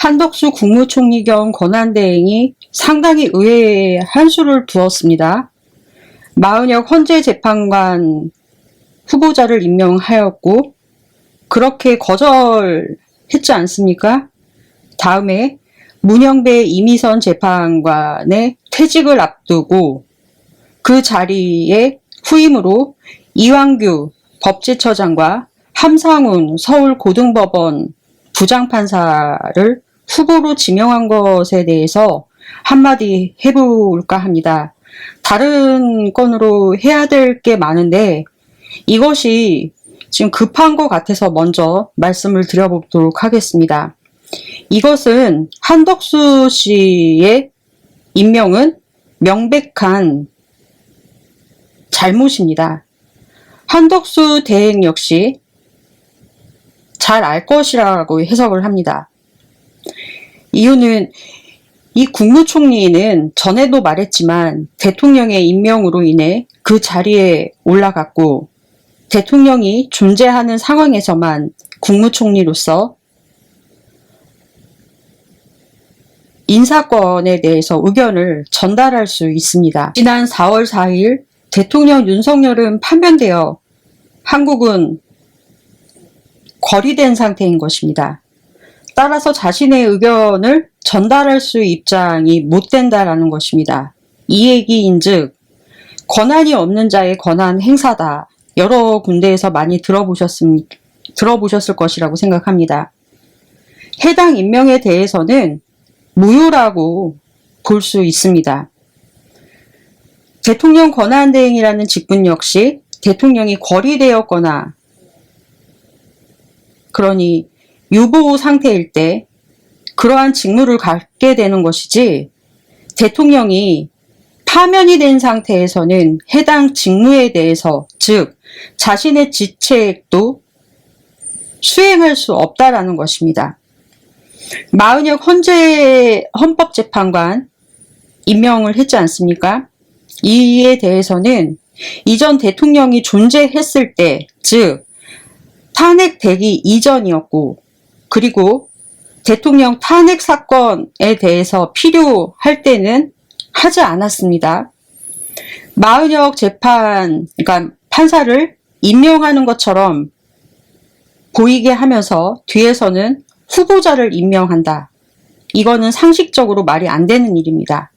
한덕수 국무총리 겸 권한대행이 상당히 의외의 한 수를 두었습니다. 마은혁 헌재재판관 후보자를 임명하였고 그렇게 거절했지 않습니까? 다음에 문영배 이미선 재판관의 퇴직을 앞두고 그 자리에 후임으로 이완규 법제처장과 함상훈 서울고등법원 부장판사를 후보로 지명한 것에 대해서 한마디 해볼까 합니다. 다른 건으로 해야 될 게 많은데 이것이 지금 급한 것 같아서 먼저 말씀을 드려보도록 하겠습니다. 이것은 한덕수 씨의 임명은 명백한 잘못입니다. 한덕수 대행 역시 잘 알 것이라고 해석을 합니다. 이유는 이 국무총리는 전에도 말했지만 대통령의 임명으로 인해 그 자리에 올라갔고 대통령이 존재하는 상황에서만 국무총리로서 인사권에 대해서 의견을 전달할 수 있습니다. 지난 4월 4일 대통령 윤석열은 파면되어 한국은 거리된 상태인 것입니다. 따라서 자신의 의견을 전달할 수 입장이 못 된다라는 것입니다. 이 얘기인즉 권한이 없는 자의 권한 행사다. 여러 군데에서 많이 들어보셨을 것이라고 생각합니다. 해당 임명에 대해서는 무효라고 볼 수 있습니다. 대통령 권한대행이라는 직분 역시 대통령이 거리되었거나 그러니 유보 상태일 때 그러한 직무를 갖게 되는 것이지 대통령이 파면이 된 상태에서는 해당 직무에 대해서 즉 자신의 직책도 수행할 수 없다라는 것입니다. 마은혁 헌법재판관 임명을 했지 않습니까? 이에 대해서는 이전 대통령이 존재했을 때, 즉 탄핵되기 이전이었고 그리고 대통령 탄핵 사건에 대해서 필요할 때는 하지 않았습니다. 마은혁 그러니까 판사를 임명하는 것처럼 보이게 하면서 뒤에서는 후보자를 임명한다. 이거는 상식적으로 말이 안 되는 일입니다.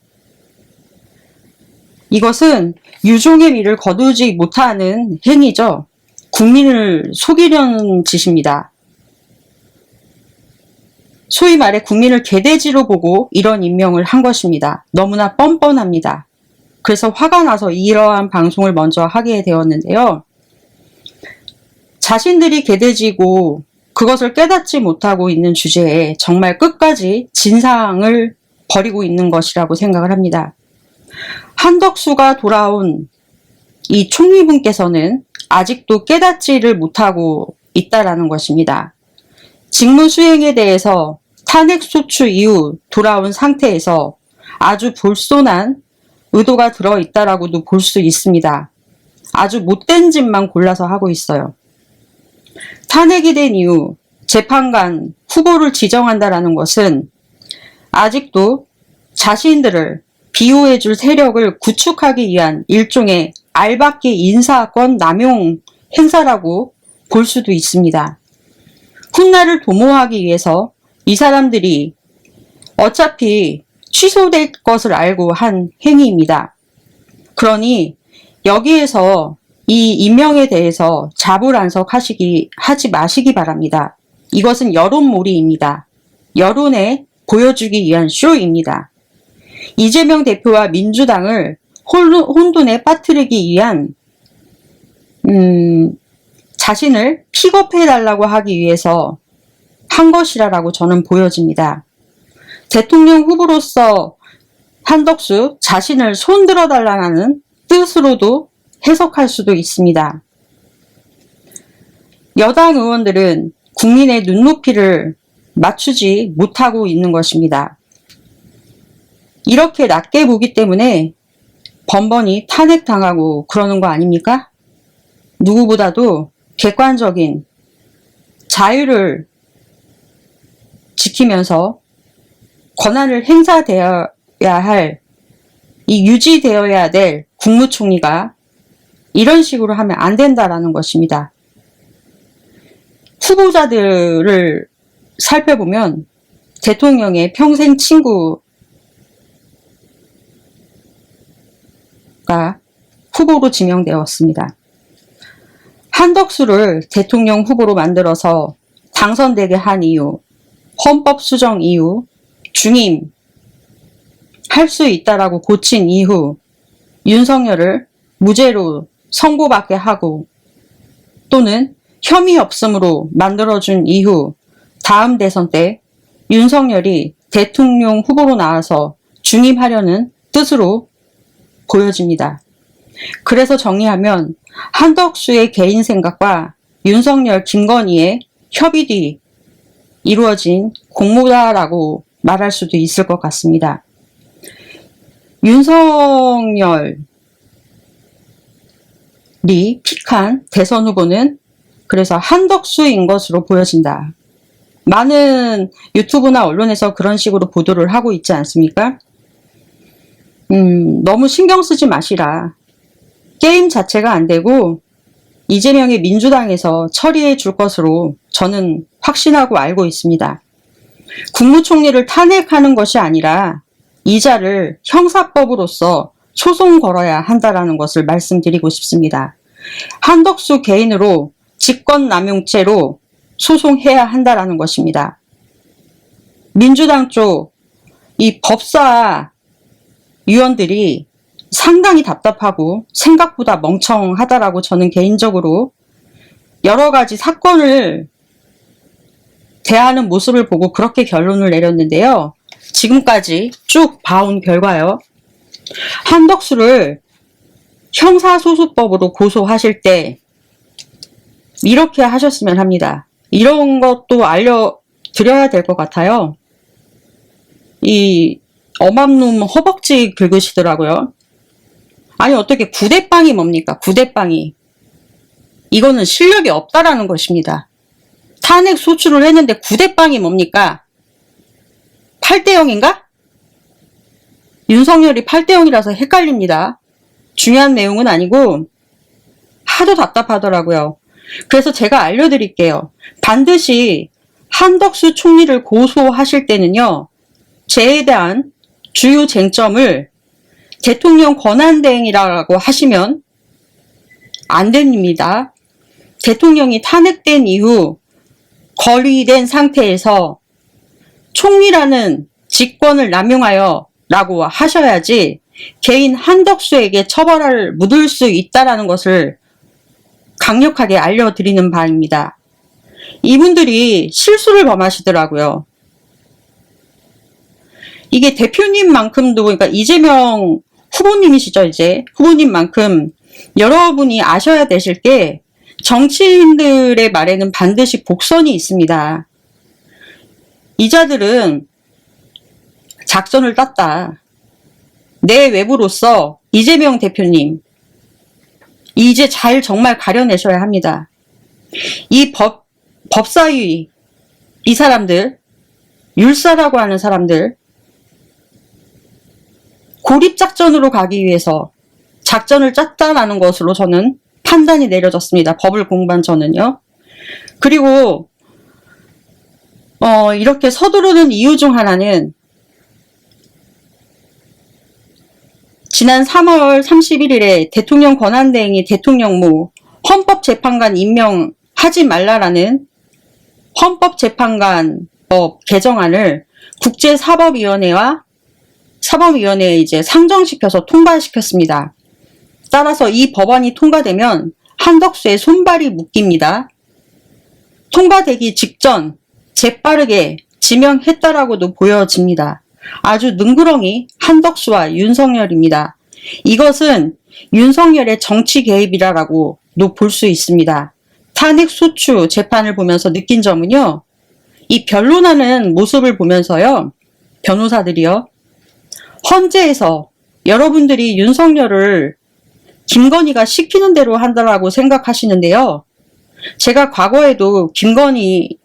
이것은 유종의 미를 거두지 못하는 행위죠. 국민을 속이려는 짓입니다. 소위 말해 국민을 개돼지로 보고 이런 임명을 한 것입니다. 너무나 뻔뻔합니다. 그래서 화가 나서 이러한 방송을 먼저 하게 되었는데요. 자신들이 개돼지고 그것을 깨닫지 못하고 있는 주제에 정말 끝까지 진상을 버리고 있는 것이라고 생각을 합니다. 한덕수가 돌아온 이 총리분께서는 아직도 깨닫지를 못하고 있다라는 것입니다. 직무 수행에 대해서 탄핵소추 이후 돌아온 상태에서 아주 볼손한 의도가 들어있다라고도 볼 수 있습니다. 아주 못된 짓만 골라서 하고 있어요. 탄핵이 된 이후 재판관 후보를 지정한다라는 것은 아직도 자신들을 비호해줄 세력을 구축하기 위한 일종의 알박기 인사권 남용 행사라고 볼 수도 있습니다. 훗날을 도모하기 위해서 이 사람들이 어차피 취소될 것을 알고 한 행위입니다. 그러니 여기에서 이 임명에 대해서 자불안석하지 마시기 바랍니다. 이것은 여론몰이입니다. 여론에 보여주기 위한 쇼입니다. 이재명 대표와 민주당을 혼돈에 빠뜨리기 위한 자신을 픽업해달라고 하기 위해서 한 것이라고 저는 보여집니다. 대통령 후보로서 한덕수 자신을 손들어달라는 뜻으로도 해석할 수도 있습니다. 여당 의원들은 국민의 눈높이를 맞추지 못하고 있는 것입니다. 이렇게 낮게 보기 때문에 번번이 탄핵당하고 그러는 거 아닙니까? 누구보다도 객관적인 자유를 지키면서 권한을 행사되어야 할, 유지되어야 될 국무총리가 이런 식으로 하면 안 된다라는 것입니다. 후보자들을 살펴보면 대통령의 평생 친구가 후보로 지명되었습니다. 한덕수를 대통령 후보로 만들어서 당선되게 한 이유, 헌법 수정 이후, 중임 할 수 있다라고 고친 이후, 윤석열을 무죄로 선고받게 하고 또는 혐의 없음으로 만들어준 이후 다음 대선 때 윤석열이 대통령 후보로 나와서 중임하려는 뜻으로 보여집니다. 그래서 정리하면 한덕수의 개인 생각과 윤석열, 김건희의 협의 뒤 이루어진 공모다라고 말할 수도 있을 것 같습니다. 윤석열이 픽한 대선 후보는 그래서 한덕수인 것으로 보여진다. 많은 유튜브나 언론에서 그런 식으로 보도를 하고 있지 않습니까? 너무 신경 쓰지 마시라. 게임 자체가 안 되고 이재명이 민주당에서 처리해 줄 것으로 저는 확신하고 알고 있습니다. 국무총리를 탄핵하는 것이 아니라 이자를 형사법으로서 소송 걸어야 한다라는 것을 말씀드리고 싶습니다. 한덕수 개인으로 직권남용죄로 소송해야 한다라는 것입니다. 민주당 쪽 이 법사 위원들이 상당히 답답하고 생각보다 멍청하다라고 저는 개인적으로 여러 가지 사건을 대하는 모습을 보고 그렇게 결론을 내렸는데요. 지금까지 쭉 봐온 결과요. 한덕수를 형사소송법으로 고소하실 때 이렇게 하셨으면 합니다. 이런 것도 알려드려야 될 것 같아요. 이 어맘놈 허벅지 긁으시더라고요. 아니 어떻게 구대빵이 뭡니까? 구대빵이. 이거는 실력이 없다라는 것입니다. 탄핵 소추를 했는데 구대빵이 뭡니까? 8대0인가? 윤석열이 8대0이라서 헷갈립니다. 중요한 내용은 아니고 하도 답답하더라고요. 그래서 제가 알려드릴게요. 반드시 한덕수 총리를 고소하실 때는요. 죄에 대한 주요 쟁점을 대통령 권한대행이라고 하시면 안 됩니다. 대통령이 탄핵된 이후 거리된 상태에서 총리라는 직권을 남용하여 라고 하셔야지 개인 한덕수에게 처벌을 묻을 수 있다는 것을 강력하게 알려드리는 바입니다. 이분들이 실수를 범하시더라고요. 이게 대표님만큼도, 그러니까 이재명 후보님이시죠, 이제. 후보님만큼 여러분이 아셔야 되실 게 정치인들의 말에는 반드시 복선이 있습니다. 이자들은 작전을 땄다. 내 외부로서 이재명 대표님, 이제 잘 정말 가려내셔야 합니다. 이 법사위, 이 사람들, 율사라고 하는 사람들, 고립작전으로 가기 위해서 작전을 짰다라는 것으로 저는 판단이 내려졌습니다. 법을 공부한 저는요. 그리고 이렇게 서두르는 이유 중 하나는 지난 3월 31일에 대통령 권한대행이 대통령무 헌법재판관 임명하지 말라라는 헌법재판관법 개정안을 국제사법위원회와 사법위원회에 이제 상정시켜서 통과시켰습니다. 따라서 이 법안이 통과되면 한덕수의 손발이 묶입니다. 통과되기 직전 재빠르게 지명했다라고도 보여집니다. 아주 능구렁이 한덕수와 윤석열입니다. 이것은 윤석열의 정치 개입이라고도 볼 수 있습니다. 탄핵 소추 재판을 보면서 느낀 점은요. 이 변론하는 모습을 보면서요. 변호사들이요. 헌재에서 여러분들이 윤석열을 김건희가 시키는 대로 한다라고 생각하시는데요. 제가 과거에도 김건희,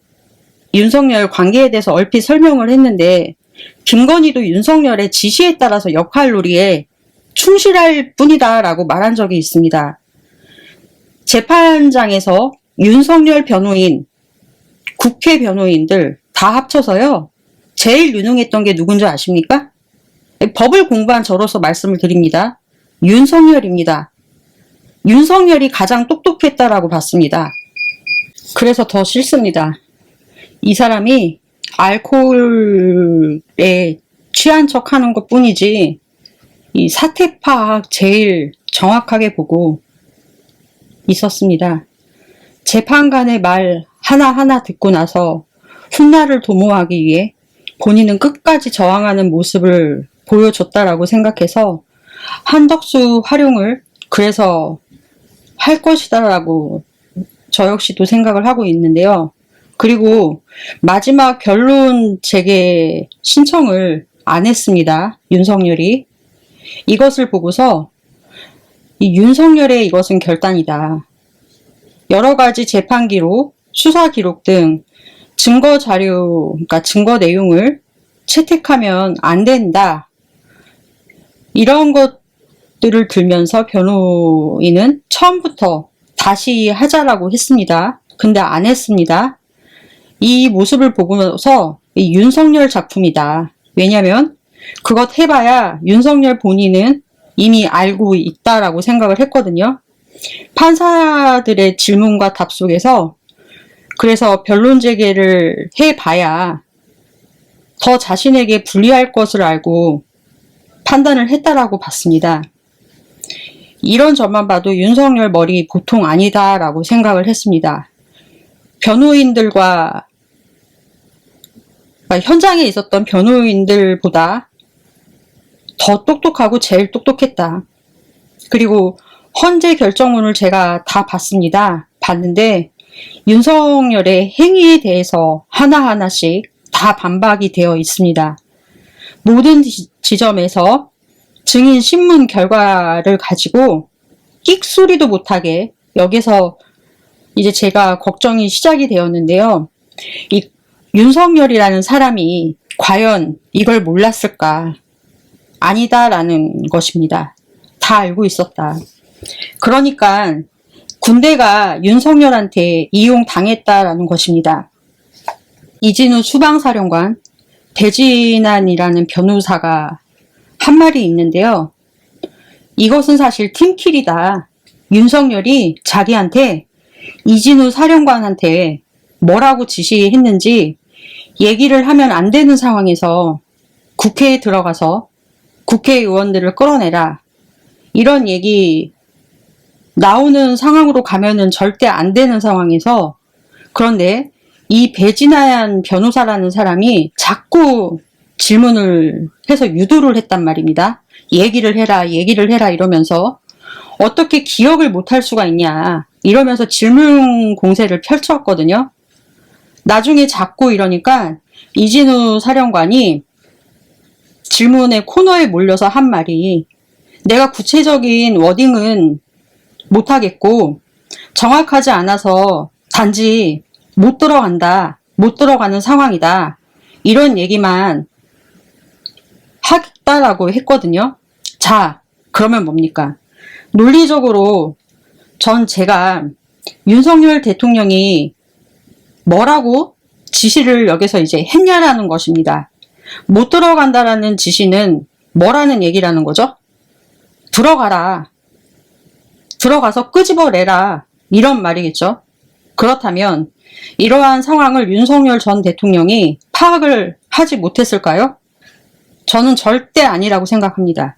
윤석열 관계에 대해서 얼핏 설명을 했는데 김건희도 윤석열의 지시에 따라서 역할놀이에 충실할 뿐이다 라고 말한 적이 있습니다. 재판장에서 윤석열 변호인, 국회 변호인들 다 합쳐서요. 제일 유능했던 게 누군지 아십니까? 법을 공부한 저로서 말씀을 드립니다. 윤석열입니다. 윤석열이 가장 똑똑했다라고 봤습니다. 그래서 더 싫습니다. 이 사람이 알코올에 취한 척 하는 것 뿐이지 이 사태 파악 제일 정확하게 보고 있었습니다. 재판관의 말 하나하나 듣고 나서 훗날을 도모하기 위해 본인은 끝까지 저항하는 모습을 보여줬다라고 생각해서 한덕수 활용을 그래서 할 것이다라고 저 역시도 생각을 하고 있는데요. 그리고 마지막 변론 재개 신청을 안 했습니다. 윤석열이. 이것을 보고서 이 윤석열의 이것은 결단이다. 여러 가지 재판 기록, 수사 기록 등 증거 자료, 그러니까 증거 내용을 채택하면 안 된다. 이런 것들을 들면서 변호인은 처음부터 다시 하자라고 했습니다. 근데 안 했습니다. 이 모습을 보고서 이 윤석열 작품이다. 왜냐면 그것 해봐야 윤석열 본인은 이미 알고 있다라고 생각을 했거든요. 판사들의 질문과 답 속에서 그래서 변론 재개를 해봐야 더 자신에게 불리할 것을 알고 판단을 했다라고 봤습니다. 이런 점만 봐도 윤석열 머리 보통 아니다라고 생각을 했습니다. 변호인들과 그러니까 현장에 있었던 변호인들보다 더 똑똑하고 제일 똑똑했다. 그리고 헌재 결정문을 제가 다 봤습니다. 봤는데 윤석열의 행위에 대해서 하나하나씩 다 반박이 되어 있습니다. 모든 지점에서 증인 신문 결과를 가지고 끽소리도 못하게 여기서 이제 제가 걱정이 시작이 되었는데요. 이 윤석열이라는 사람이 과연 이걸 몰랐을까? 아니다라는 것입니다. 다 알고 있었다. 그러니까 군대가 윤석열한테 이용당했다라는 것입니다. 이진우 수방사령관, 배진환이라는 변호사가 한 말이 있는데요. 이것은 사실 팀킬이다. 윤석열이 자기한테 이진우 사령관한테 뭐라고 지시했는지 얘기를 하면 안 되는 상황에서 국회에 들어가서 국회의원들을 끌어내라. 이런 얘기 나오는 상황으로 가면은 절대 안 되는 상황에서 그런데 이 배진환 변호사라는 사람이 자꾸 질문을 해서 유도를 했단 말입니다. 얘기를 해라 이러면서 어떻게 기억을 못할 수가 있냐 이러면서 질문 공세를 펼쳤거든요. 나중에 자꾸 이러니까 이진우 사령관이 질문의 코너에 몰려서 한 말이 내가 구체적인 워딩은 못하겠고 정확하지 않아서 단지 못 들어가는 상황이다. 이런 얘기만 하겠다라고 했거든요. 자, 그러면 뭡니까? 논리적으로 제가 윤석열 대통령이 뭐라고 지시를 여기서 이제 했냐라는 것입니다. 못 들어간다라는 지시는 뭐라는 얘기라는 거죠? 들어가라. 들어가서 끄집어내라. 이런 말이겠죠. 그렇다면 이러한 상황을 윤석열 전 대통령이 파악을 하지 못했을까요? 저는 절대 아니라고 생각합니다.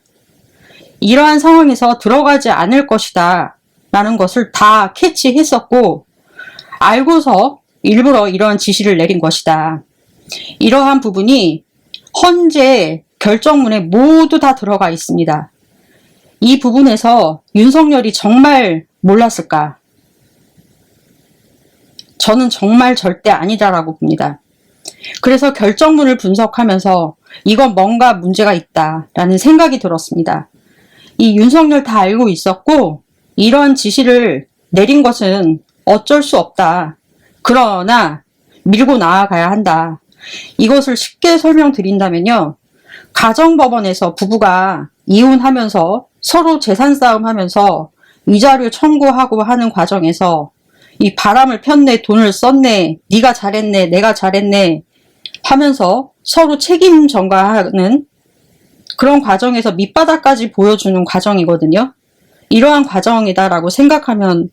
이러한 상황에서 들어가지 않을 것이다 라는 것을 다 캐치했었고 알고서 일부러 이러한 지시를 내린 것이다. 이러한 부분이 헌재 결정문에 모두 다 들어가 있습니다. 이 부분에서 윤석열이 정말 몰랐을까? 저는 정말 절대 아니다라고 봅니다. 그래서 결정문을 분석하면서 이건 뭔가 문제가 있다라는 생각이 들었습니다. 이 윤석열 다 알고 있었고 이런 지시를 내린 것은 어쩔 수 없다. 그러나 밀고 나아가야 한다. 이것을 쉽게 설명드린다면요. 가정법원에서 부부가 이혼하면서 서로 재산 싸움하면서 위자료 청구하고 하는 과정에서 이 바람을 폈네, 돈을 썼네, 네가 잘했네, 내가 잘했네 하면서 서로 책임 전가하는 그런 과정에서 밑바닥까지 보여주는 과정이거든요. 이러한 과정이다라고 생각하면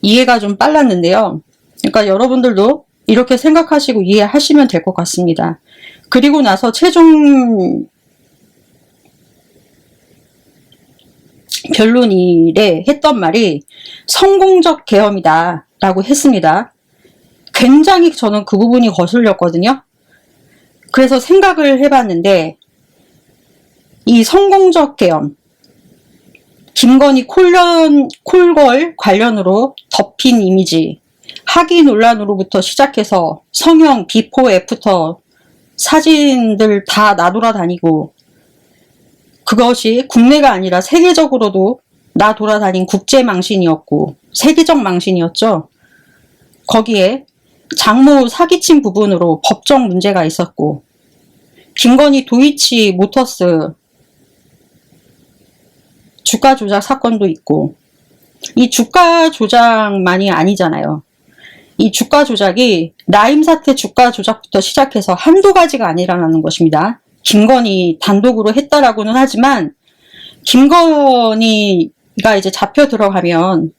이해가 좀 빨랐는데요. 그러니까 여러분들도 이렇게 생각하시고 이해하시면 될 것 같습니다. 그리고 나서 최종 변론일에 했던 말이 성공적 계엄이다 라고 했습니다. 굉장히 저는 그 부분이 거슬렸거든요. 그래서 생각을 해봤는데 이 성공적 계엄, 김건희 콜걸 관련으로 덮인 이미지, 학위 논란으로부터 시작해서 성형, 비포, 애프터 사진들 다 나돌아다니고 그것이 국내가 아니라 세계적으로도 나돌아다닌 국제망신이었고 세계적 망신이었죠. 거기에 장모 사기친 부분으로 법적 문제가 있었고 김건희 도이치 모터스 주가 조작 사건도 있고 이 주가 조작만이 아니잖아요. 이 주가 조작이 라임 사태 주가 조작부터 시작해서 한두 가지가 아니라는 것입니다. 김건희 단독으로 했다라고는 하지만 김건희가 이제 잡혀 들어가면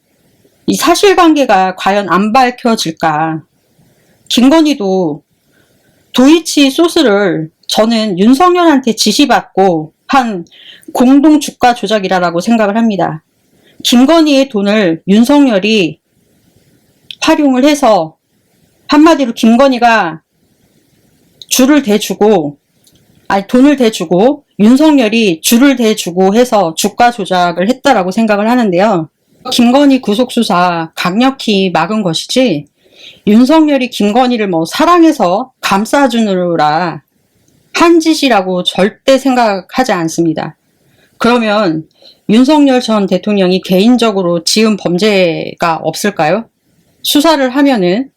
이 사실관계가 과연 안 밝혀질까. 김건희도 도이치 소스를 저는 윤석열한테 지시받고 한 공동 주가 조작이라고 생각을 합니다. 김건희의 돈을 윤석열이 활용을 해서 한마디로 김건희가 줄을 대주고 돈을 대주고 윤석열이 줄을 대주고 해서 주가 조작을 했다라고 생각을 하는데요. 김건희 구속수사 강력히 막은 것이지 윤석열이 김건희를 뭐 사랑해서 감싸주느라 한 짓이라고 절대 생각하지 않습니다. 그러면 윤석열 전 대통령이 개인적으로 지은 범죄가 없을까요? 수사를 하면은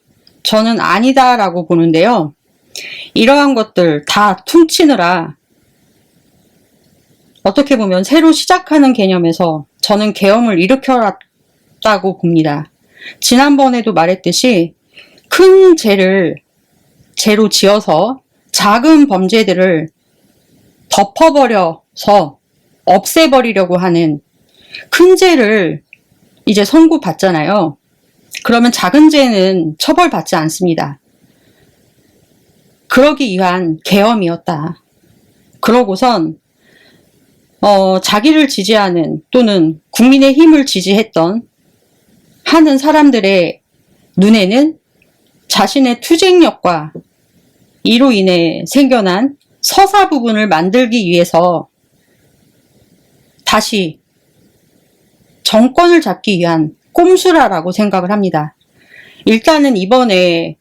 저는 아니다라고 보는데요. 이러한 것들 다 퉁치느라 어떻게 보면 새로 시작하는 개념에서 저는 계엄을 일으켰다고 봅니다. 지난번에도 말했듯이 큰 죄로 지어서 작은 범죄들을 덮어버려서 없애버리려고 하는 큰 죄를 이제 선고받잖아요. 그러면 작은 죄는 처벌받지 않습니다. 그러기 위한 계엄이었다. 그러고선 자기를 지지하는 또는 국민의힘을 지지했던 하는 사람들의 눈에는 자신의 투쟁력과 이로 인해 생겨난 서사 부분을 만들기 위해서 다시 정권을 잡기 위한 꼼수라라고 생각을 합니다. 일단은 이번에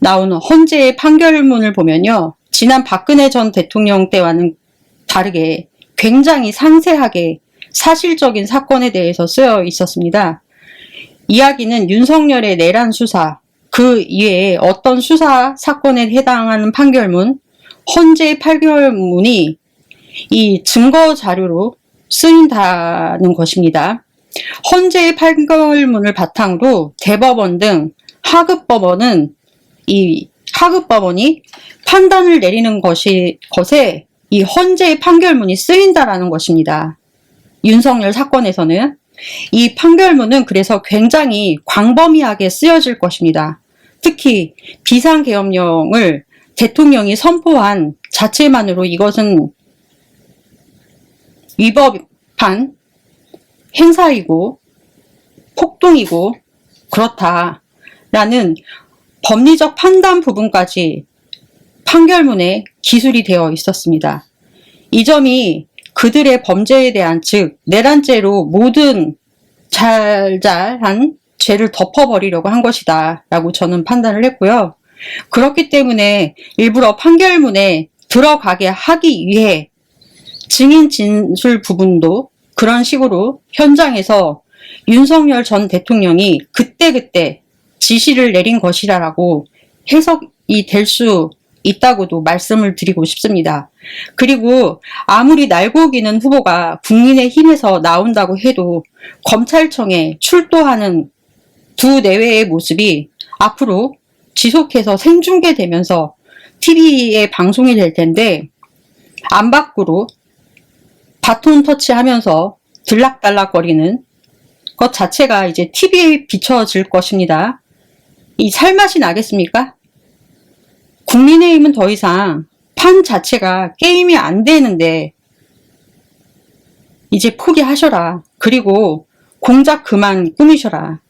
나온 헌재의 판결문을 보면요. 지난 박근혜 전 대통령 때와는 다르게 굉장히 상세하게 사실적인 사건에 대해서 쓰여 있었습니다. 이야기는 윤석열의 내란 수사, 그 이외에 어떤 수사 사건에 해당하는 판결문, 헌재 판결문이 이 증거 자료로 쓰인다는 것입니다. 헌재의 판결문을 바탕으로 대법원 등 하급법원은 이 하급법원이 판단을 내리는 것에 이 헌재의 판결문이 쓰인다라는 것입니다. 윤석열 사건에서는 이 판결문은 그래서 굉장히 광범위하게 쓰여질 것입니다. 특히 비상계엄령을 대통령이 선포한 자체만으로 이것은 위법한 행사이고 폭동이고 그렇다라는 법리적 판단 부분까지 판결문에 기술이 되어 있었습니다. 이 점이 그들의 범죄에 대한 즉 내란죄로 모든 잘잘한 죄를 덮어버리려고 한 것이다 라고 저는 판단을 했고요. 그렇기 때문에 일부러 판결문에 들어가게 하기 위해 증인 진술 부분도 그런 식으로 현장에서 윤석열 전 대통령이 그때그때 지시를 내린 것이라고 될 수 있다고도 말씀을 드리고 싶습니다. 그리고 아무리 날고기는 후보가 국민의힘에서 나온다고 해도 검찰청에 출두하는 두 내외의 모습이 앞으로 지속해서 생중계되면서 TV에 방송이 될 텐데 안팎으로 바톤 터치하면서 들락달락거리는 것 자체가 이제 TV에 비춰질 것입니다. 이 살맛이 나겠습니까? 국민의힘은 더 이상 판 자체가 게임이 안 되는데 이제 포기하셔라. 그리고 공작 그만 꾸미셔라.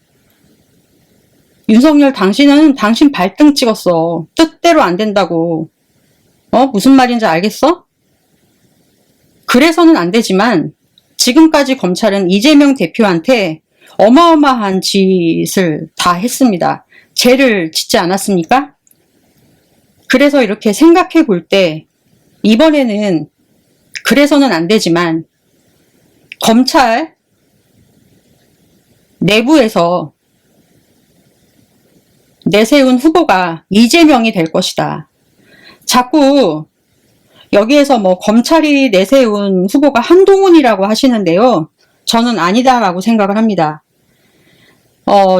윤석열, 당신은 당신 발등 찍었어. 뜻대로 안 된다고. 무슨 말인지 알겠어? 그래서는 안 되지만 지금까지 검찰은 이재명 대표한테 어마어마한 짓을 다 했습니다. 죄를 짓지 않았습니까? 그래서 이렇게 생각해 볼 때 이번에는 그래서는 안 되지만 검찰 내부에서 내세운 후보가 이재명이 될 것이다. 자꾸 여기에서 뭐 검찰이 내세운 후보가 한동훈이라고 하시는데요. 저는 아니다라고 생각을 합니다.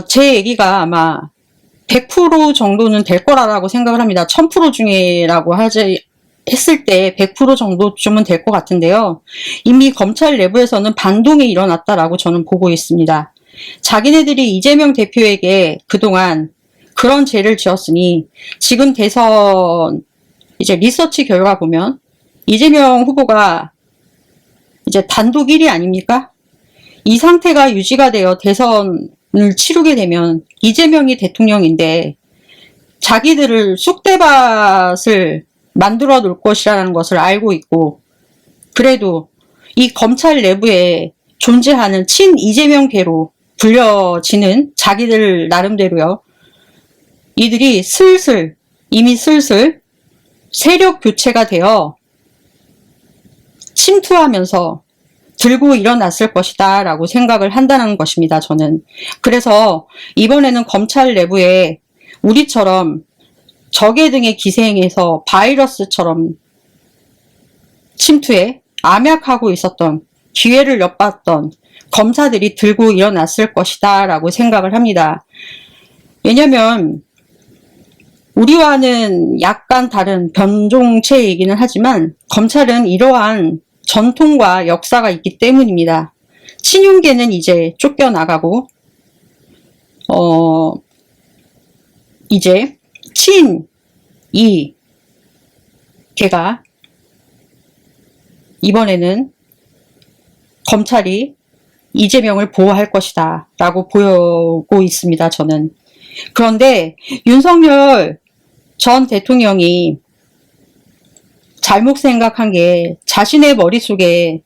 제 얘기가 아마 100% 정도는 될 거라고 생각을 합니다. 1000% 중에라고 했을 때 100% 정도쯤은 될 것 같은데요. 이미 검찰 내부에서는 반동이 일어났다라고 저는 보고 있습니다. 자기네들이 이재명 대표에게 그동안 그런 죄를 지었으니 지금 대선 이제 리서치 결과 보면 이재명 후보가 이제 단독 1위 아닙니까? 이 상태가 유지가 되어 대선을 치르게 되면 이재명이 대통령인데 자기들을 쑥대밭을 만들어 놓을 것이라는 것을 알고 있고, 그래도 이 검찰 내부에 존재하는 친 이재명계로 불려지는 자기들 나름대로요. 이들이 이미 슬슬 세력 교체가 되어 침투하면서 들고 일어났을 것이다 라고 생각을 한다는 것입니다. 저는. 그래서 이번에는 검찰 내부에 우리처럼 적개 등에 기생해서 바이러스처럼 침투해 암약하고 있었던, 기회를 엿봤던 검사들이 들고 일어났을 것이다 라고 생각을 합니다. 왜냐면 우리와는 약간 다른 변종체이기는 하지만 검찰은 이러한 전통과 역사가 있기 때문입니다. 친윤계는 이제 쫓겨나가고 이제 친이 계가 이번에는 검찰이 이재명을 보호할 것이다 라고 보고 있습니다. 저는. 그런데 윤석열 전 대통령이 잘못 생각한 게 자신의 머릿속에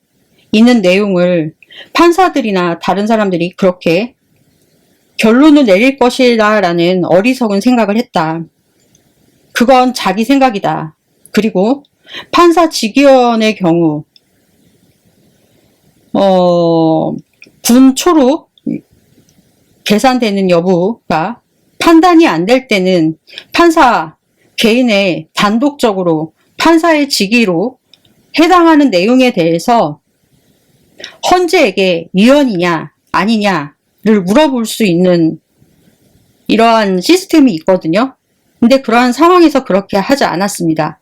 있는 내용을 판사들이나 다른 사람들이 그렇게 결론을 내릴 것이다 라는 어리석은 생각을 했다. 그건 자기 생각이다. 그리고 판사 직위원의 경우 분초로 계산되는 여부가 판단이 안 될 때는 판사 개인의 단독적으로 판사의 직위로 해당하는 내용에 대해서 헌재에게 위헌이냐 아니냐를 물어볼 수 있는 이러한 시스템이 있거든요. 근데 그러한 상황에서 그렇게 하지 않았습니다.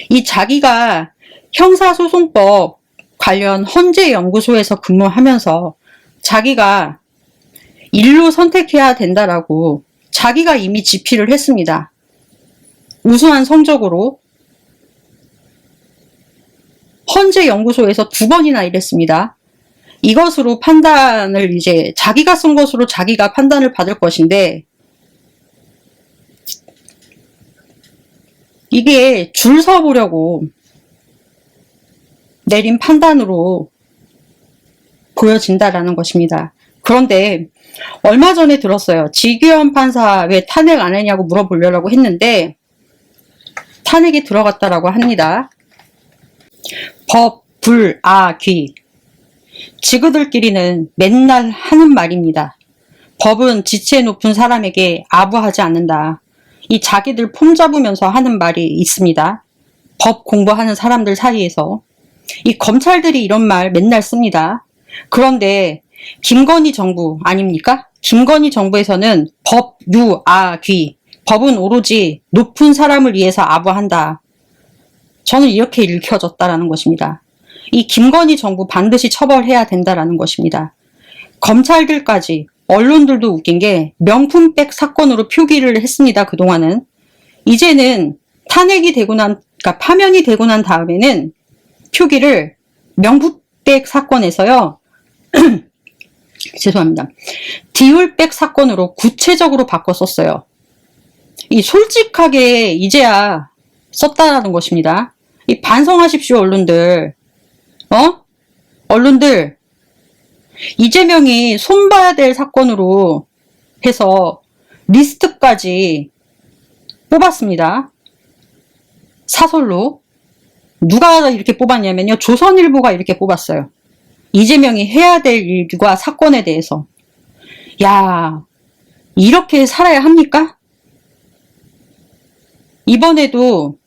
이 자기가 형사소송법 관련 헌재연구소에서 근무하면서 자기가 일로 선택해야 된다라고 자기가 이미 집필을 했습니다. 우수한 성적으로 헌재연구소에서 2번이나 일했습니다. 이것으로 판단을 이제 자기가 쓴 것으로 자기가 판단을 받을 것인데 이게 줄 서보려고 내린 판단으로 보여진다라는 것입니다. 그런데 얼마 전에 들었어요. 지규현 판사 왜 탄핵 안 했냐고 물어보려고 했는데 탄핵이 들어갔다라고 합니다. 법, 불, 아, 귀. 지그들끼리는 맨날 하는 말입니다. 법은 지체 높은 사람에게 아부하지 않는다. 이 자기들 폼 잡으면서 하는 말이 있습니다. 법 공부하는 사람들 사이에서. 이 검찰들이 이런 말 맨날 씁니다. 그런데 김건희 정부 아닙니까? 김건희 정부에서는 법, 유, 아, 귀. 법은 오로지 높은 사람을 위해서 아부한다. 저는 이렇게 읽혀졌다라는 것입니다. 이 김건희 정부 반드시 처벌해야 된다라는 것입니다. 검찰들까지 언론들도 웃긴 게 명품백 사건으로 표기를 했습니다. 그동안은. 이제는 탄핵이 되고 그러니까 파면이 되고 난 다음에는 표기를 명품백 사건에서요. 죄송합니다. 디올백 사건으로 구체적으로 바꿔 썼어요. 이 솔직하게 이제야 썼다라는 것입니다. 이 반성하십시오, 언론들. 언론들. 이재명이 손봐야 될 사건으로 해서 리스트까지 뽑았습니다. 사설로. 누가 이렇게 뽑았냐면요. 조선일보가 이렇게 뽑았어요. 이재명이 해야 될 일과 사건에 대해서. 야, 이렇게 살아야 합니까? 이번에도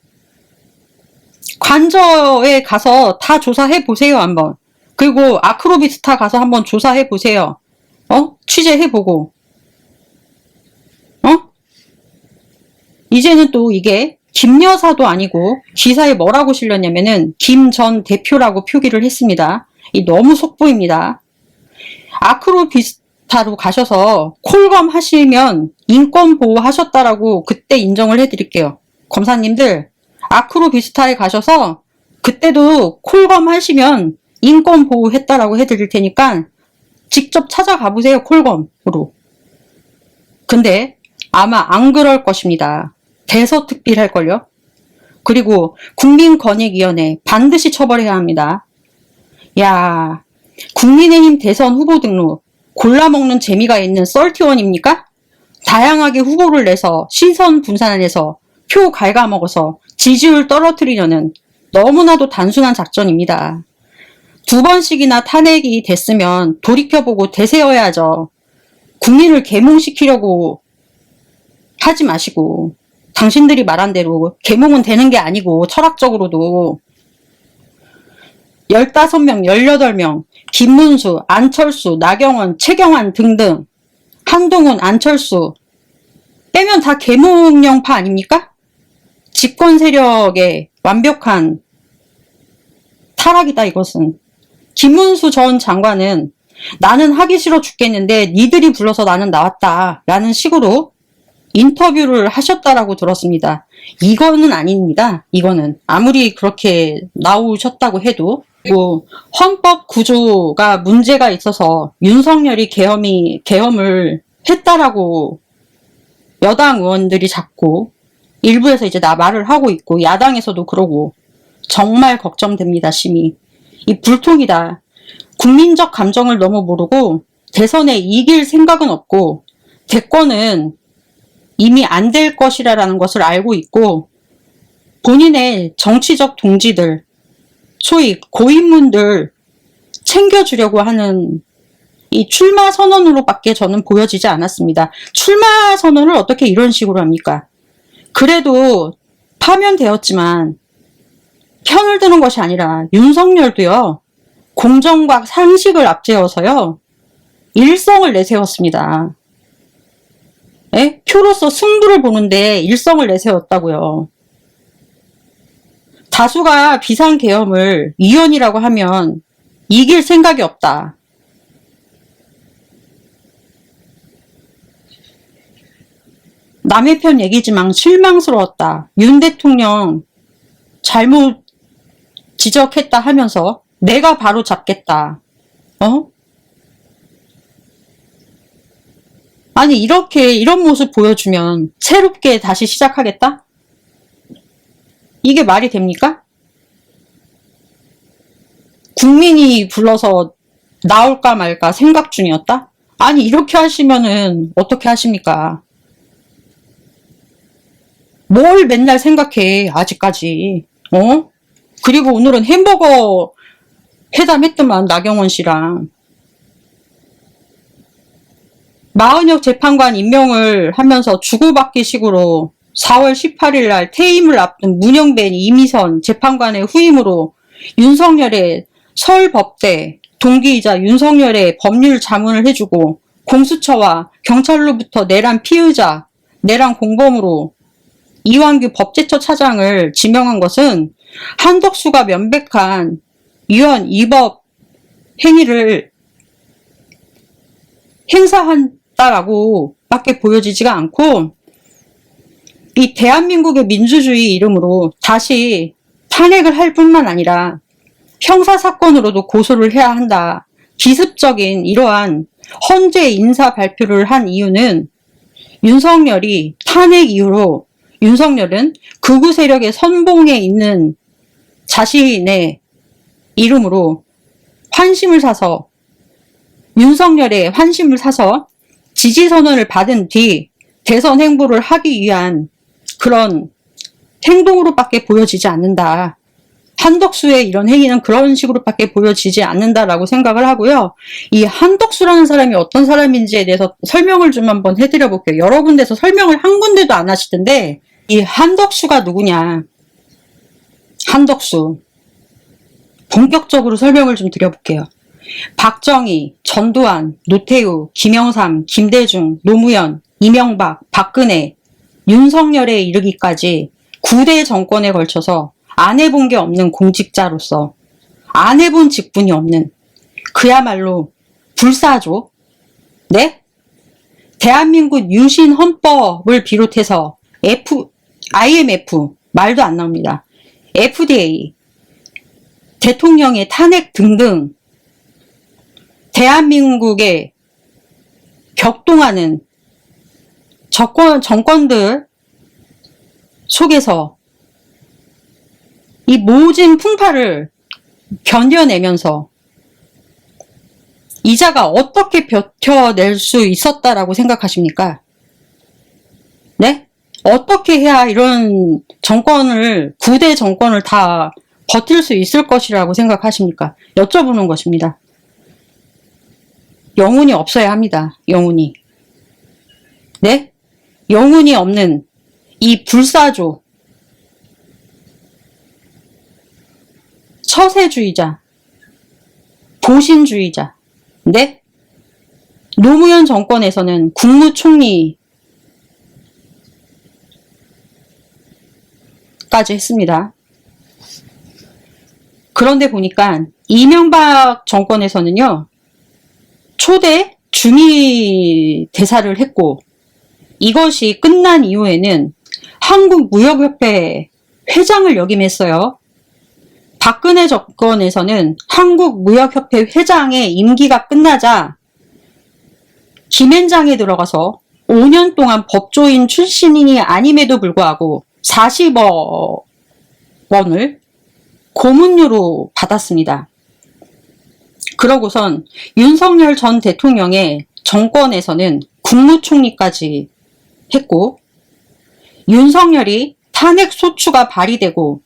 관저에 가서 다 조사해 보세요, 한번. 그리고 아크로비스타 가서 한번 조사해 보세요. 취재해 보고. 이제는 또 이게 김 여사도 아니고 기사에 뭐라고 실렸냐면은 김 전 대표라고 표기를 했습니다. 이 너무 속보입니다. 아크로비스타로 가셔서 콜검 하시면 인권 보호하셨다라고 그때 인정을 해드릴게요. 검사님들 아크로비스타에 가셔서 그때도 콜검 하시면 인권 보호했다라고 해드릴 테니까 직접 찾아가 보세요. 콜검으로. 근데 아마 안 그럴 것입니다. 대서특필할걸요. 그리고 국민권익위원회 반드시 처벌해야 합니다. 야, 국민의힘 대선 후보 등록 골라먹는 재미가 있는 썰티원입니까? 다양하게 후보를 내서 시선 분산해서 표 갉아먹어서 지지율 떨어뜨리려는 너무나도 단순한 작전입니다. 2번씩이나 탄핵이 됐으면 돌이켜보고 되새어야죠. 국민을 계몽시키려고 하지 마시고 당신들이 말한 대로 계몽은 되는 게 아니고 철학적으로도 15명, 18명, 김문수, 안철수, 나경원, 최경환 등등 한동훈, 안철수 빼면 다 계몽령파 아닙니까? 집권 세력의 완벽한 타락이다 이것은. 김문수 전 장관은 나는 하기 싫어 죽겠는데 니들이 불러서 나는 나왔다 라는 식으로 인터뷰를 하셨다라고 들었습니다. 이거는 아닙니다. 이거는 아무리 그렇게 나오셨다고 해도 그리고 헌법 구조가 문제가 있어서 윤석열이 계엄을 했다라고 여당 의원들이 자꾸 일부에서 이제 말을 하고 있고 야당에서도 그러고 정말 걱정됩니다. 심히. 이 불통이다. 국민적 감정을 너무 모르고 대선에 이길 생각은 없고 대권은 이미 안 될 것이라는 것을 알고 있고 본인의 정치적 동지들, 소위 고인물들 챙겨주려고 하는 이 출마 선언으로밖에 저는 보여지지 않았습니다. 출마 선언을 어떻게 이런 식으로 합니까? 그래도 파면되었지만 편을 드는 것이 아니라 윤석열도요. 공정과 상식을 앞세워서요. 일성을 내세웠습니다. 에? 표로서 승부를 보는데 일성을 내세웠다고요. 다수가 비상계엄을 위헌이라고 하면 이길 생각이 없다. 남의 편 얘기지만 실망스러웠다. 윤 대통령 잘못 지적했다 하면서 내가 바로 잡겠다. 아니 이런 모습 보여주면 새롭게 다시 시작하겠다? 이게 말이 됩니까? 국민이 불러서 나올까 말까 생각 중이었다? 아니 이렇게 하시면은 어떻게 하십니까? 뭘 맨날 생각해 아직까지. 그리고 오늘은 햄버거 회담했더만 나경원 씨랑. 마은혁 재판관 임명을 하면서 주고받기 식으로 4월 18일 날 퇴임을 앞둔 문영배 이미선 재판관의 후임으로 윤석열의 서울법대 동기이자 윤석열의 법률 자문을 해주고 공수처와 경찰로부터 내란 피의자, 내란 공범으로 이완규 법제처 차장을 지명한 것은 한덕수가 명백한 위헌 위법 행위를 행사한다라고 밖에 보여지지가 않고, 이 대한민국의 민주주의 이름으로 다시 탄핵을 할 뿐만 아니라 형사사건으로도 고소를 해야 한다. 기습적인 이러한 헌재 인사 발표를 한 이유는 윤석열이 탄핵 이후로 윤석열은 극우 세력의 선봉에 있는 자신의 이름으로 환심을 사서, 윤석열의 환심을 사서 지지선언을 받은 뒤 대선 행보를 하기 위한 그런 행동으로밖에 보여지지 않는다. 한덕수의 이런 행위는 그런 식으로밖에 보여지지 않는다라고 생각을 하고요. 이 한덕수라는 사람이 어떤 사람인지에 대해서 설명을 좀 한번 해드려 볼게요. 여러 군데서 설명을 한 군데도 안 하시던데, 이 한덕수가 누구냐. 한덕수. 본격적으로 설명을 좀 드려볼게요. 박정희, 전두환, 노태우, 김영삼, 김대중, 노무현, 이명박, 박근혜, 윤석열에 이르기까지 9대 정권에 걸쳐서 안 해본 게 없는 공직자로서 안 해본 직분이 없는 그야말로 불사조. 네? 대한민국 유신 헌법을 비롯해서 IMF 말도 안 나옵니다. FDA, 대통령의 탄핵 등등 대한민국에 격동하는 정권들 속에서 이 모진 풍파를 견뎌내면서 이자가 어떻게 버텨낼 수 있었다라고 생각하십니까? 네? 어떻게 해야 이런 정권을, 9대 정권을 다 버틸 수 있을 것이라고 생각하십니까? 여쭤보는 것입니다. 영혼이 없어야 합니다. 영혼이. 네? 영혼이 없는 이 불사조, 처세주의자, 보신주의자. 네? 노무현 정권에서는 국무총리까지 했습니다. 그런데 보니까 이명박 정권에서는요, 초대 중위 대사를 했고, 이것이 끝난 이후에는 한국무역협회 회장을 역임했어요. 박근혜 정권에서는 한국무역협회 회장의 임기가 끝나자 김앤장에 들어가서 5년 동안 법조인 출신이 아님에도 불구하고 40억 원을 고문료로 받았습니다. 그러고선 윤석열 전 대통령의 정권에서는 국무총리까지 했고, 윤석열이 탄핵 소추가 발의되고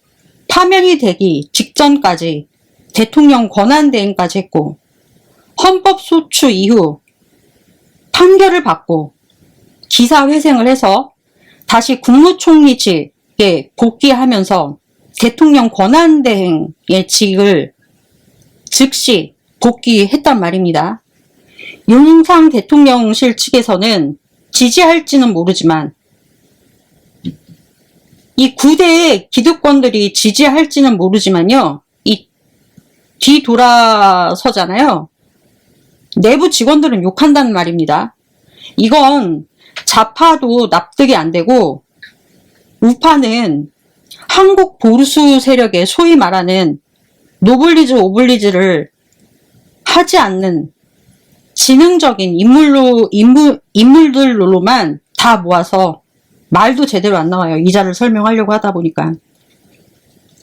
파면이 되기 직전까지 대통령 권한대행까지 했고, 헌법 소추 이후 판결을 받고 기사회생을 해서 다시 국무총리직에 복귀하면서 대통령 권한대행의 직을 즉시 복귀했단 말입니다. 윤상 대통령실 측에서는 지지할지는 모르지만, 이 9대의 기득권들이 지지할지는 모르지만요, 이 뒤돌아서잖아요. 내부 직원들은 욕한다는 말입니다. 이건 좌파도 납득이 안 되고, 우파는 한국 보수 세력의 소위 말하는 노블리즈 오블리즈를 하지 않는 지능적인 인물들로만 다 모아서, 말도 제대로 안 나와요. 이자를 설명하려고 하다 보니까.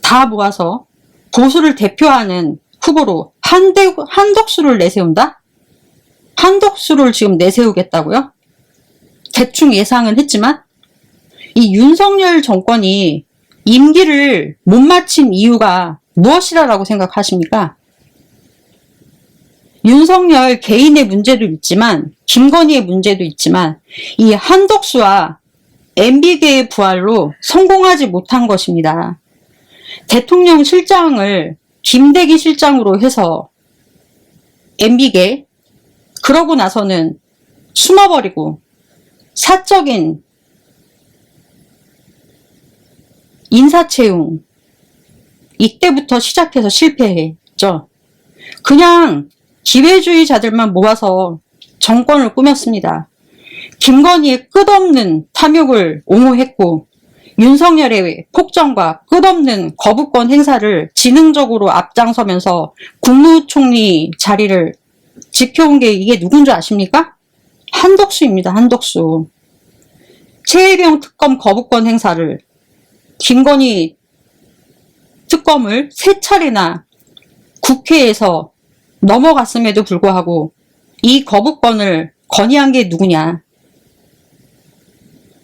다 모아서 보수를 대표하는 후보로 한덕수를 내세운다? 한덕수를 지금 내세우겠다고요? 대충 예상은 했지만, 이 윤석열 정권이 임기를 못 마친 이유가 무엇이라고 생각하십니까? 윤석열 개인의 문제도 있지만, 김건희의 문제도 있지만, 이 한덕수와 MB계의 부활로 성공하지 못한 것입니다. 대통령 실장을 김대기 실장으로 해서 MB계, 그러고 나서는 숨어버리고 사적인 인사채용, 이때부터 시작해서 실패했죠. 그냥 기회주의자들만 모아서 정권을 꾸몄습니다. 김건희의 끝없는 탐욕을 옹호했고 윤석열의 폭정과 끝없는 거부권 행사를 지능적으로 앞장서면서 국무총리 자리를 지켜온 게 이게 누군지 아십니까? 한덕수입니다. 한덕수. 최혜병 특검 거부권 행사를, 김건희 특검을 3차례나 국회에서 넘어갔음에도 불구하고 이 거부권을 건의한 게 누구냐.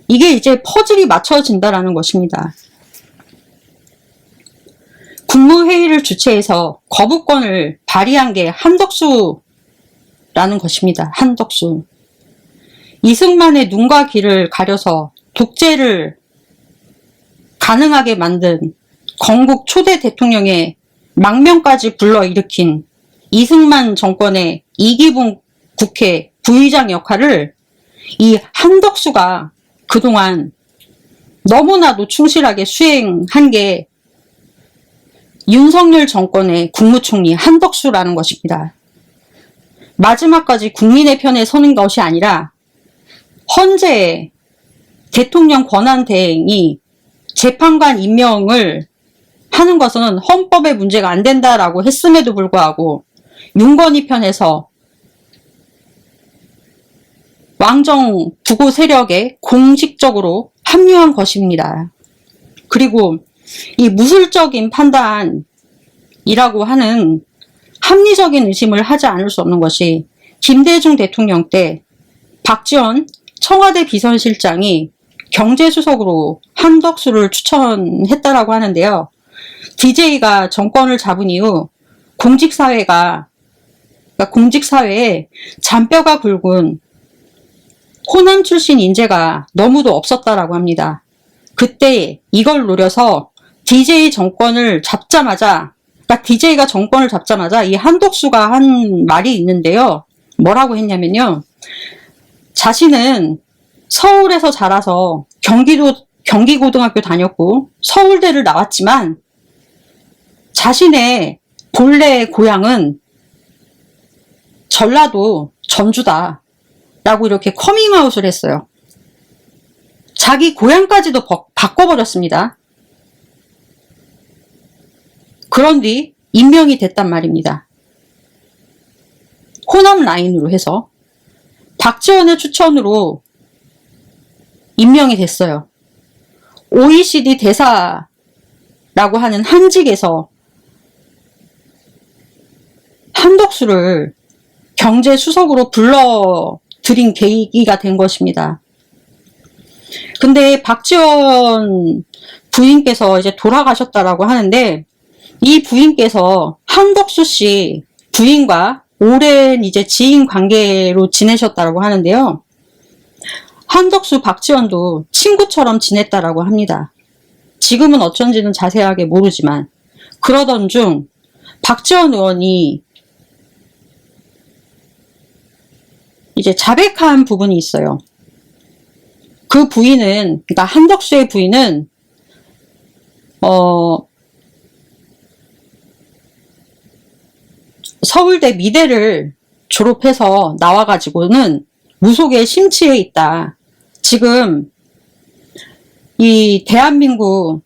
이게 이제 퍼즐이 맞춰진다라는 것입니다. 국무회의를 주최해서 거부권을 발의한 게 한덕수라는 것입니다. 한덕수. 이승만의 눈과 귀를 가려서 독재를 가능하게 만든 건국 초대 대통령의 망명까지 불러일으킨 이승만 정권의 이기붕 국회 부의장 역할을 이 한덕수가 그동안 너무나도 충실하게 수행한 게 윤석열 정권의 국무총리 한덕수라는 것입니다. 마지막까지 국민의 편에 서는 것이 아니라 헌재 대통령 권한대행이 재판관 임명을 하는 것은 헌법에 문제가 안 된다라고 했음에도 불구하고 윤건희 편에서 왕정 부고 세력에 공식적으로 합류한 것입니다. 그리고 이 무술적인 판단이라고 하는 합리적인 의심을 하지 않을 수 없는 것이 김대중 대통령 때 박지원 청와대 비서실장이 경제수석으로 한덕수를 추천했다라고 하는데요. DJ가 정권을 잡은 이후 공직사회에 잔뼈가 굵은 호남 출신 인재가 너무도 없었다라고 합니다. 그때 이걸 노려서 DJ 정권을 잡자마자, 그러니까 DJ가 정권을 잡자마자 이 한덕수가 한 말이 있는데요. 뭐라고 했냐면요. 자신은 서울에서 자라서 경기고등학교 다녔고 서울대를 나왔지만 자신의 본래 고향은 전라도 전주다 라고 이렇게 커밍아웃을 했어요. 자기 고향까지도 바꿔버렸습니다. 그런 뒤 임명이 됐단 말입니다. 호남 라인으로 해서 박지원의 추천으로 임명이 됐어요. OECD 대사라고 하는 한직에서 한덕수를 경제수석으로 불러들인 계기가 된 것입니다. 근데 박지원 부인께서 이제 돌아가셨다라고 하는데 이 부인께서 한덕수 씨 부인과 오랜 이제 지인 관계로 지내셨다라고 하는데요. 한덕수, 박지원도 친구처럼 지냈다라고 합니다. 지금은 어쩐지는 자세하게 모르지만 그러던 중 박지원 의원이 이제 자백한 부분이 있어요. 그 부인은, 그러니까 한덕수의 부인은 서울대 미대를 졸업해서 나와가지고는 무속에 심취해 있다. 지금 이 대한민국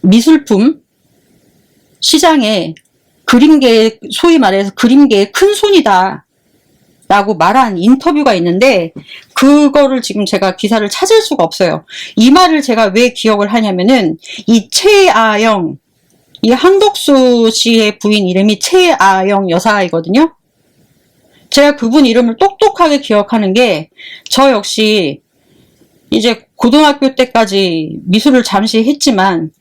미술품 시장에 그림계, 소위 말해서 그림계의 큰 손이다 라고 말한 인터뷰가 있는데 그거를 지금 제가 기사를 찾을 수가 없어요. 이 말을 제가 왜 기억을 하냐면은 이 최아영, 이 한덕수 씨의 부인 이름이 최아영 여사이거든요. 제가 그분 이름을 똑똑하게 기억하는 게 저 역시 이제 고등학교 때까지 미술을 잠시 했지만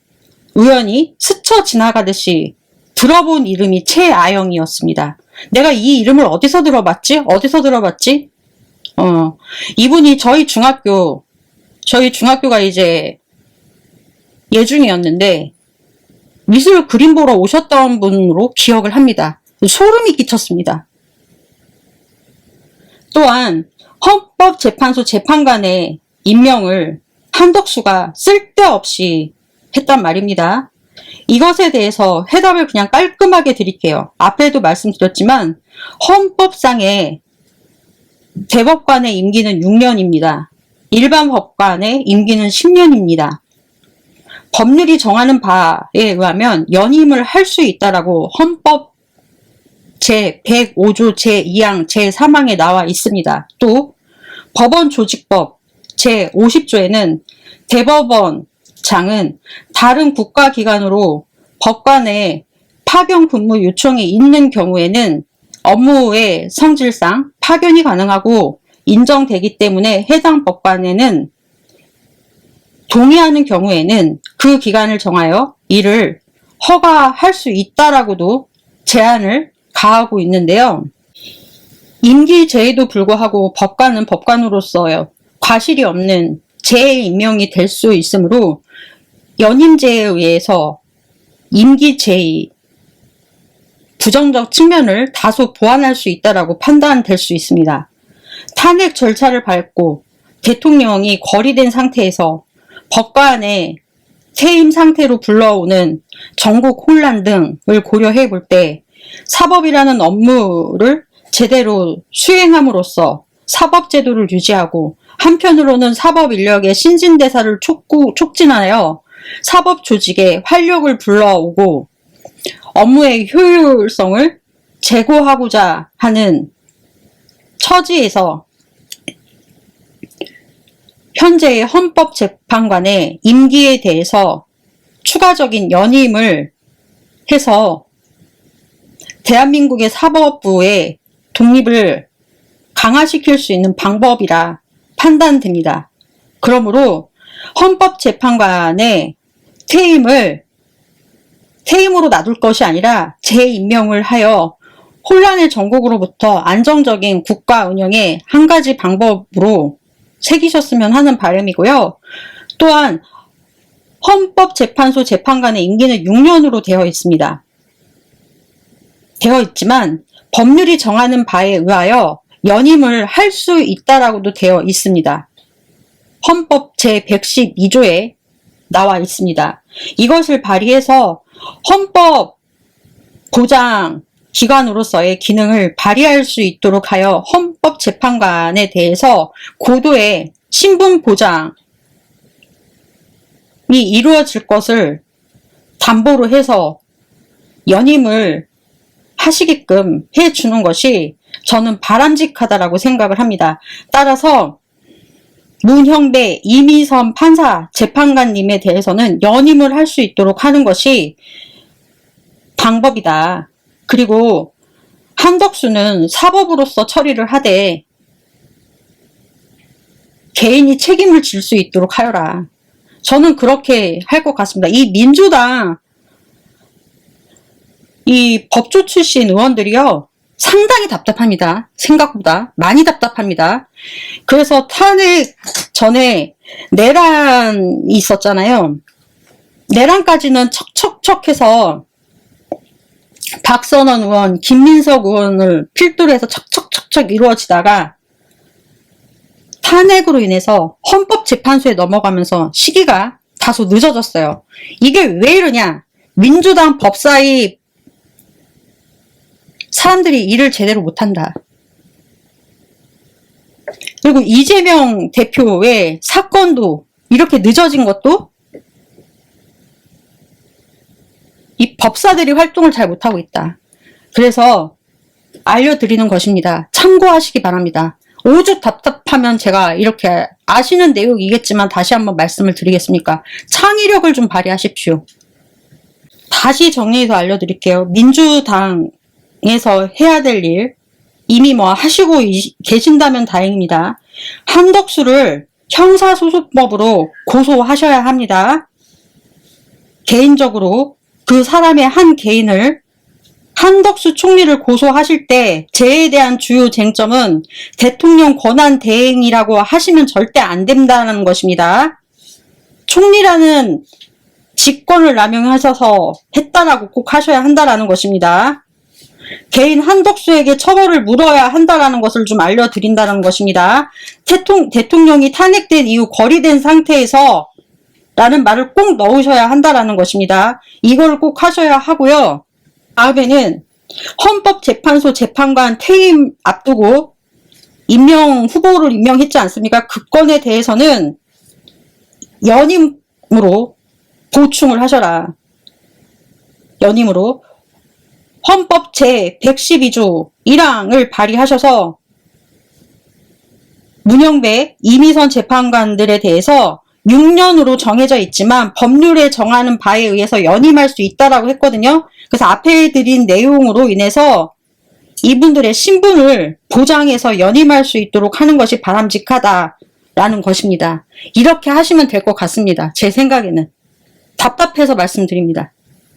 우연히 스쳐 지나가듯이 들어본 이름이 최아영이었습니다. 내가 이 이름을 어디서 들어봤지? 이분이 저희 중학교 저희 중학교가 이제 예중이었는데 미술 그림 보러 오셨던 분으로 기억을 합니다. 소름이 끼쳤습니다. 또한 헌법재판소 재판관의 임명을 한덕수가 쓸데없이 했단 말입니다. 이것에 대해서 해답을 그냥 깔끔하게 드릴게요. 앞에도 말씀드렸지만 헌법상의 대법관의 임기는 6년입니다. 일반 법관의 임기는 10년입니다. 법률이 정하는 바에 의하면 연임을 할 수 있다라고 헌법 제105조 제2항 제3항에 나와 있습니다. 또 법원 조직법 제50조에는 대법원장은 다른 국가기관으로 법관의 파견 근무 요청이 있는 경우에는 업무의 성질상 파견이 가능하고 인정되기 때문에 해당 법관에는 동의하는 경우에는 그 기간을 정하여 이를 허가할 수 있다라고도 제한을 가하고 있는데요. 임기제에도 불구하고 법관은 법관으로서 과실이 없는 재임명이 될 수 있으므로 연임제에 의해서 임기제의 부정적 측면을 다소 보완할 수 있다라고 판단될 수 있습니다. 탄핵 절차를 밟고 대통령이 거리된 상태에서 법관의 퇴임 상태로 불러오는 전국 혼란 등을 고려해 볼 때 사법이라는 업무를 제대로 수행함으로써 사법제도를 유지하고 한편으로는 사법 인력의 신진대사를 촉진하여 사법 조직에 활력을 불러오고 업무의 효율성을 제고하고자 하는 처지에서 현재의 헌법재판관의 임기에 대해서 추가적인 연임을 해서 대한민국의 사법부의 독립을 강화시킬 수 있는 방법이라 판단됩니다. 그러므로 헌법재판관의 퇴임으로 놔둘 것이 아니라 재임명을 하여 혼란의 전국으로부터 안정적인 국가 운영의 한 가지 방법으로 새기셨으면 하는 바람이고요. 또한 헌법재판소 재판관의 임기는 6년으로 되어 있지만 법률이 정하는 바에 의하여 연임을 할 수 있다라고도 되어 있습니다. 헌법 제112조에 나와 있습니다. 이것을 발의해서 헌법 보장 기관으로서의 기능을 발휘할 수 있도록 하여 헌법재판관에 대해서 고도의 신분 보장이 이루어질 것을 담보로 해서 연임을 하시게끔 해주는 것이 저는 바람직하다라고 생각을 합니다. 따라서 문형배 이미선 판사 재판관님에 대해서는 연임을 할 수 있도록 하는 것이 방법이다. 그리고 한덕수는 사법으로서 처리를 하되 개인이 책임을 질 수 있도록 하여라. 저는 그렇게 할 것 같습니다. 이 민주당 이 법조 출신 의원들이요 상당히 답답합니다. 생각보다 많이 답답합니다. 그래서 탄핵 전에 내란이 있었잖아요. 내란까지는 척척척해서 박선원 의원, 김민석 의원을 필두로 해서 척척척척 이루어지다가 탄핵으로 인해서 헌법재판소에 넘어가면서 시기가 다소 늦어졌어요. 이게 왜 이러냐? 민주당 법사위 사람들이 일을 제대로 못한다. 그리고 이재명 대표의 사건도 이렇게 늦어진 것도 이 법사들이 활동을 잘 못하고 있다. 그래서 알려드리는 것입니다. 참고하시기 바랍니다. 오죽 답답하면 제가 이렇게 아시는 내용이겠지만 다시 한번 말씀을 드리겠습니까? 창의력을 좀 발휘하십시오. 다시 정리해서 알려드릴게요. 민주당에서 해야 될 일 이미 뭐 하시고 계신다면 다행입니다. 한덕수를 형사소송법으로 고소하셔야 합니다. 개인적으로 그 사람의 한 한덕수 총리를 고소하실 때 제에 대한 주요 쟁점은 대통령 권한 대행이라고 하시면 절대 안 된다는 것입니다. 총리라는 직권을 남용하셔서 했다라고 꼭 하셔야 한다라는 것입니다. 개인 한덕수에게 처벌을 물어야 한다라는 것을 좀 알려드린다는 것입니다. 대통령이 탄핵된 이후 거리된 상태에서 라는 말을 꼭 넣으셔야 한다라는 것입니다. 이걸 꼭 하셔야 하고요. 다음에는 헌법재판소 재판관 퇴임 앞두고 후보를 임명했지 않습니까? 그 건에 대해서는 연임으로 보충을 하셔라. 연임으로 헌법 제112조 1항을 발의하셔서 문영배, 이미선 재판관들에 대해서 6년으로 정해져 있지만 법률에 정하는 바에 의해서 연임할 수 있다라고 했거든요. 그래서 앞에 드린 내용으로 인해서 이분들의 신분을 보장해서 연임할 수 있도록 하는 것이 바람직하다라는 것입니다. 이렇게 하시면 될 것 같습니다. 제 생각에는. 답답해서 말씀드립니다.